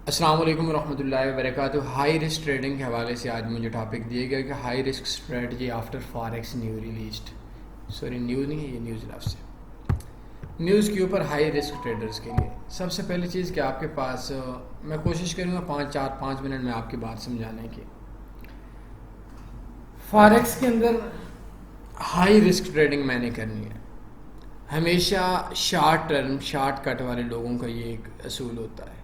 السلام علیکم ورحمۃ اللہ وبرکاتہ۔ ہائی رسک ٹریڈنگ کے حوالے سے آج مجھے ٹاپک دیا گیا کہ high risk strategy after forex new released, sorry news نہیں ہے، یہ نیوز لفظ ہے۔ نیوز کے اوپر ہائی رسک ٹریڈرز کے لیے سب سے پہلی چیز کہ آپ کے پاس میں کوشش کروں گا 5 منٹ میں آپ کی بات سمجھانے کی۔ فاریکس کے اندر ہائی رسک ٹریڈنگ میں نے کرنی ہے۔ ہمیشہ شارٹ ٹرم شارٹ کٹ والے لوگوں کا یہ ایک اصول ہوتا ہے،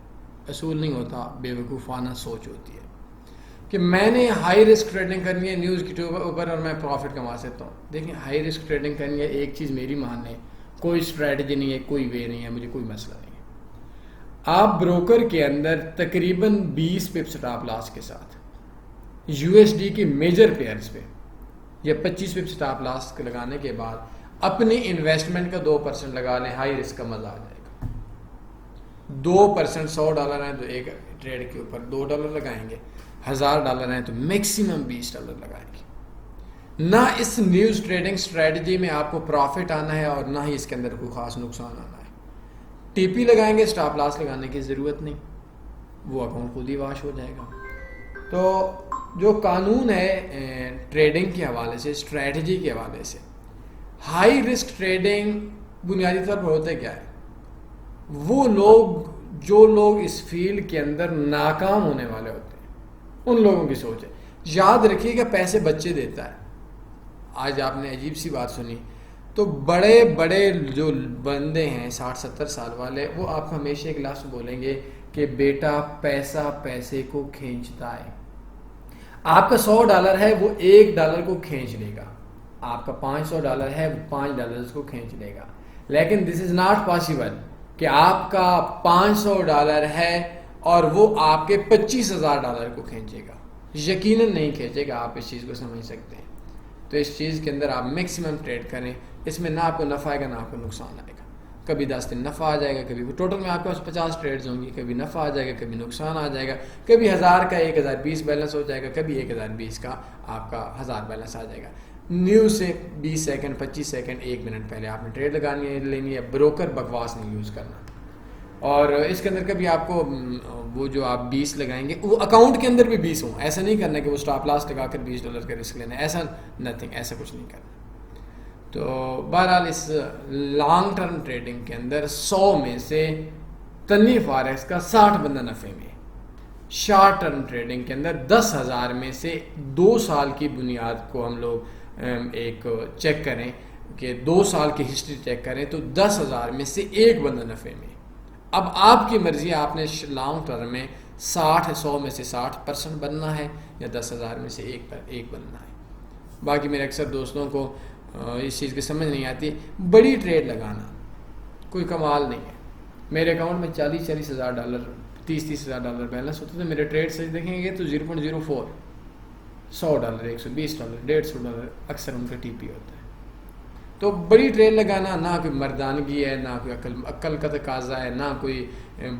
اصول نہیں ہوتا، بے وقوفانہ سوچ ہوتی ہے کہ میں نے ہائی رسک ٹریڈنگ کرنی ہے نیوز کے اوپر اور میں پروفٹ کما سکتا ہوں۔ دیکھیں، ہائی رسک ٹریڈنگ کرنی ہے، ایک چیز میری مان لیں، کوئی اسٹریٹجی نہیں ہے، کوئی وے نہیں ہے، مجھے کوئی مسئلہ نہیں ہے۔ آپ بروکر کے اندر تقریباً 20 پپ سٹاپ لاس کے ساتھ یو ایس ڈی کے میجر پیئرز پہ یا 25 پپ سٹاپ لاس لگانے کے بعد اپنی انویسٹمنٹ کا 2% لگا لیں، ہائی رسک کا مزہ آ جائے گا۔ 2% $100 ہیں تو ایک ٹریڈ کے اوپر $2 لگائیں گے، $1000 ہیں تو میکسیمم $20 لگائیں گے۔ نہ اس نیوز ٹریڈنگ اسٹریٹجی میں آپ کو پروفٹ آنا ہے اور نہ ہی اس کے اندر کوئی خاص نقصان آنا ہے۔ ٹی پی لگائیں گے، سٹاپ لاس لگانے کی ضرورت نہیں، وہ اکاؤنٹ خود ہی واش ہو جائے گا۔ تو جو قانون ہے ٹریڈنگ کے حوالے سے، اسٹریٹجی کے حوالے سے، ہائی رسک ٹریڈنگ بنیادی طور پر ہوتے کیا ہے؟ وہ لوگ جو لوگ اس فیلڈ کے اندر ناکام ہونے والے ہوتے ہیں، ان لوگوں کی سوچ ہے۔ یاد رکھیے کہ پیسے بچے دیتا ہے۔ آج آپ نے عجیب سی بات سنی، تو بڑے بڑے جو بندے ہیں 60-70 سال والے، وہ آپ کو ہمیشہ ایک لفظ بولیں گے کہ بیٹا پیسہ پیسے کو کھینچتا ہے۔ آپ کا $100 ہے، وہ $1 کو کھینچ لے گا۔ آپ کا $500 ہے، وہ $5 کو کھینچ لے گا۔ لیکن دس از ناٹ پاسبل کہ آپ کا $500 ہے اور وہ آپ کے $25,000 کو کھینچے گا۔ یقیناً نہیں کھینچے گا، آپ اس چیز کو سمجھ سکتے ہیں۔ تو اس چیز کے اندر آپ میکسیمم ٹریڈ کریں، اس میں نہ آپ کو نفع آئے گا نہ آپ کو نقصان آئے گا۔ کبھی 10 دن نفع آ جائے گا، کبھی ٹوٹل میں آپ کے پاس 50 ٹریڈز ہوں گی، کبھی نفع آ جائے گا، کبھی نقصان آ جائے گا، کبھی 1000 کا 1020 بیلنس ہو جائے گا، کبھی 1020 کا آپ کا 1000 بیلنس آ جائے گا۔ نیوز سے 20 سیکنڈ 25 سیکنڈ 1 منٹ پہلے آپ نے ٹریڈ لینی ہے، بروکر بکواس نہیں یوز کرنا۔ اور اس کے اندر کبھی آپ کو وہ جو آپ 20 لگائیں گے وہ اکاؤنٹ کے اندر بھی 20 ہوں، ایسا نہیں کرنا کہ وہ سٹاپ لاس لگا کر $20 کا رسک لینا ہے، ایسا نتھنگ، ایسا کچھ نہیں کرنا۔ تو بہرحال اس لانگ ٹرم ٹریڈنگ کے اندر 100 میں سے تنوی فاریکس کا 60 بندہ نفع میں۔ شارٹ ٹرم ٹریڈنگ کے اندر 10,000 میں سے 2 سال کی بنیاد کو ہم لوگ ایک چیک کریں کہ 2 سال کی ہسٹری چیک کریں تو 10,000 میں سے ایک بندہ نفع میں۔ اب آپ کی مرضی، آپ نے لانگ ٹرم میں 100 میں سے 60% بننا ہے یا 10,000 میں سے ایک بننا ہے۔ باقی میرے اکثر دوستوں کو اس چیز کی سمجھ نہیں آتی، بڑی ٹریڈ لگانا کوئی کمال نہیں ہے۔ میرے اکاؤنٹ میں $40,000 $30,000 بیلنس ہوتا ہے، میرے ٹریڈ سے دیکھیں گے تو 0.04، $100 $120 $150 اکثر ان کا ٹی پی ہوتا ہے۔ تو بڑی ٹریڈ لگانا نہ کوئی مردانگی ہے، نہ کوئی عقل کا تقاضا ہے، نہ کوئی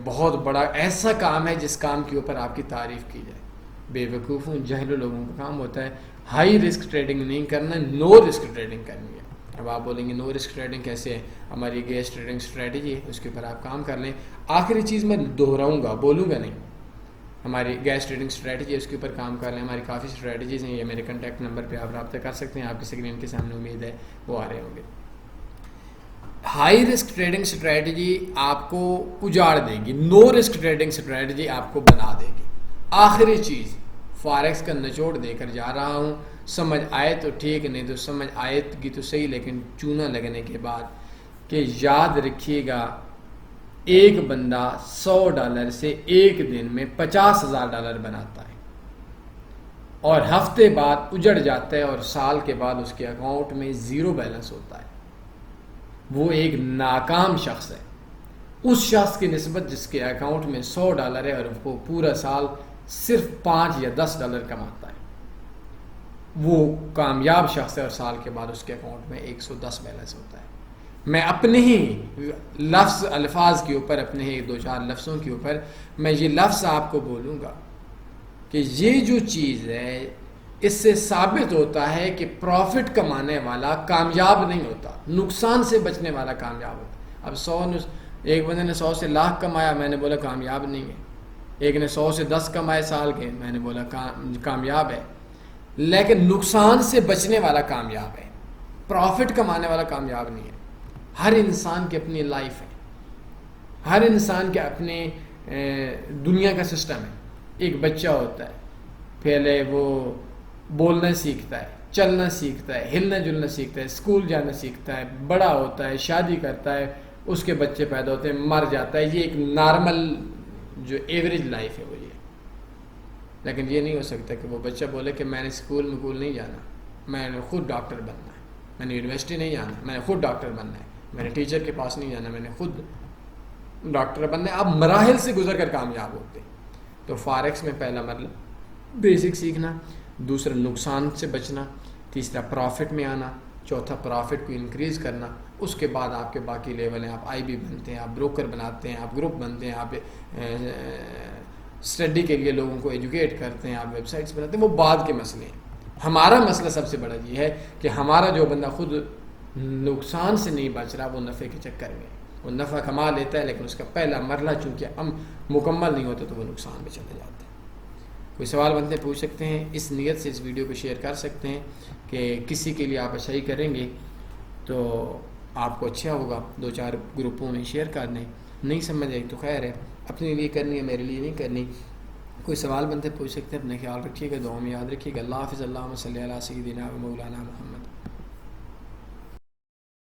بہت بڑا ایسا کام ہے جس کام کے اوپر آپ کی تعریف کی جائے۔ بے وقوفوں جاہل لوگوں کا کام ہوتا ہے۔ ہائی رسک ٹریڈنگ نہیں کرنا، نو رسک ٹریڈنگ کرنی ہے۔ اب آپ بولیں گے نو رسک ٹریڈنگ کیسے ہے؟ ہماری گیس ٹریڈنگ اسٹریٹجی ہے، اس کے اوپر آپ کام کر لیں۔ آخری چیز میں دہراؤں گا، بولوں گا نہیں، ہماری گیس ٹریڈنگ اسٹریٹجی ہے، اس کے اوپر کام کر لیں۔ ہماری کافی اسٹریٹجیز ہیں، یہ میرے کنٹیکٹ نمبر پہ آپ رابطہ کر سکتے ہیں، آپ کی اسکرین کے سامنے امید ہے وہ آ رہے ہوں گے۔ ہائی رسک ٹریڈنگ اسٹریٹجی آپ کو اجاڑ دے گی، نو رسک ٹریڈنگ اسٹریٹجی آپ کو بنا دے گی۔ آخری چیز فاریکس کا نچوڑ دے کر جا رہا ہوں، سمجھ آئے تو ٹھیک، نہیں تو سمجھ آئے گی تو صحیح، لیکن چونا لگنے کے بعد کہ یاد رکھیے گا ایک بندہ $100 سے ایک دن میں $50,000 بناتا ہے اور ہفتے بعد اجڑ جاتا ہے اور سال کے بعد اس کے اکاؤنٹ میں 0 بیلنس ہوتا ہے۔ وہ ایک ناکام شخص ہے اس شخص کی نسبت جس کے اکاؤنٹ میں $100 ہے اور وہ پورا سال صرف $5 یا $10 کماتا ہے۔ وہ کامیاب شخص ہے اور سال کے بعد اس کے اکاؤنٹ میں 110 بیلنس ہوتا ہے۔ میں اپنے ہی الفاظ کے اوپر، اپنے ہی 2-4 لفظوں کے اوپر میں یہ لفظ آپ کو بولوں گا کہ یہ جو چیز ہے اس سے ثابت ہوتا ہے کہ پروفٹ کمانے والا کامیاب نہیں ہوتا، نقصان سے بچنے والا کامیاب ہوتا۔ اب ایک بندے نے 100 سے لاکھ کمایا، میں نے بولا کامیاب نہیں ہے۔ ایک نے 100 سے 10 کمائے سال کے، میں نے بولا کامیاب ہے، لیکن نقصان سے بچنے والا کامیاب ہے، پروفٹ کمانے والا کامیاب نہیں ہے۔ ہر انسان کی اپنی لائف ہے، ہر انسان کے اپنے دنیا کا سسٹم ہے۔ ایک بچہ ہوتا ہے، پہلے وہ بولنا سیکھتا ہے، چلنا سیکھتا ہے، ہلنا جلنا سیکھتا ہے، اسکول جانا سیکھتا ہے، بڑا ہوتا ہے، شادی کرتا ہے، اس کے بچے پیدا ہوتے ہیں، مر جاتا ہے۔ یہ ایک نارمل جو ایوریج لائف ہے وہ یہ۔ لیکن یہ نہیں ہو سکتا کہ وہ بچہ بولے کہ میں نے اسکول نہیں جانا، میں نے خود ڈاکٹر بننا ہے، میں نے یونیورسٹی نہیں جانا، میں نے خود ڈاکٹر بننا ہے، میں نے ٹیچر کے پاس نہیں جانا، میں نے خود ڈاکٹر بننا ہے۔ آپ مراحل سے گزر کر کامیاب ہوتے ہیں۔ تو فارکس میں پہلا مرحلہ بیسک سیکھنا، دوسرا نقصان سے بچنا، تیسرا پروفٹ میں آنا، چوتھا پروفٹ کو انکریز کرنا۔ اس کے بعد آپ کے باقی لیول ہیں، آپ آئی بی بنتے ہیں، آپ بروکر بناتے ہیں، آپ گروپ بنتے ہیں، آپ اسٹڈی کے لیے لوگوں کو ایجوکیٹ کرتے ہیں، آپ ویب سائٹس بناتے ہیں، وہ بعد کے مسئلے ہیں۔ ہمارا مسئلہ سب سے بڑا یہ ہے کہ ہمارا جو بندہ خود نقصان سے نہیں بچ رہا، وہ نفع کے چکر میں وہ نفع کما لیتا ہے، لیکن اس کا پہلا مرحلہ چونکہ مکمل نہیں ہوتا تو وہ نقصان میں چلے جاتے ہیں۔ کوئی سوال بنتے پوچھ سکتے ہیں، اس نیت سے اس ویڈیو کو شیئر کر سکتے ہیں کہ کسی کے لیے آپ اچھائی کریں گے تو آپ کو اچھا ہوگا، 2-4 گروپوں میں شیئر کر دیں، نہیں سمجھ آئی تو خیر ہے، اپنے لیے کرنی ہے، میرے لیے نہیں کرنی۔ کوئی سوال بنتے پوچھ سکتے ہیں، اپنے خیال رکھیے گا، دعا میں یاد رکھیے گا۔ اللہ حافظ۔ اللہم صلی علی سیدنا و مولانا محمد۔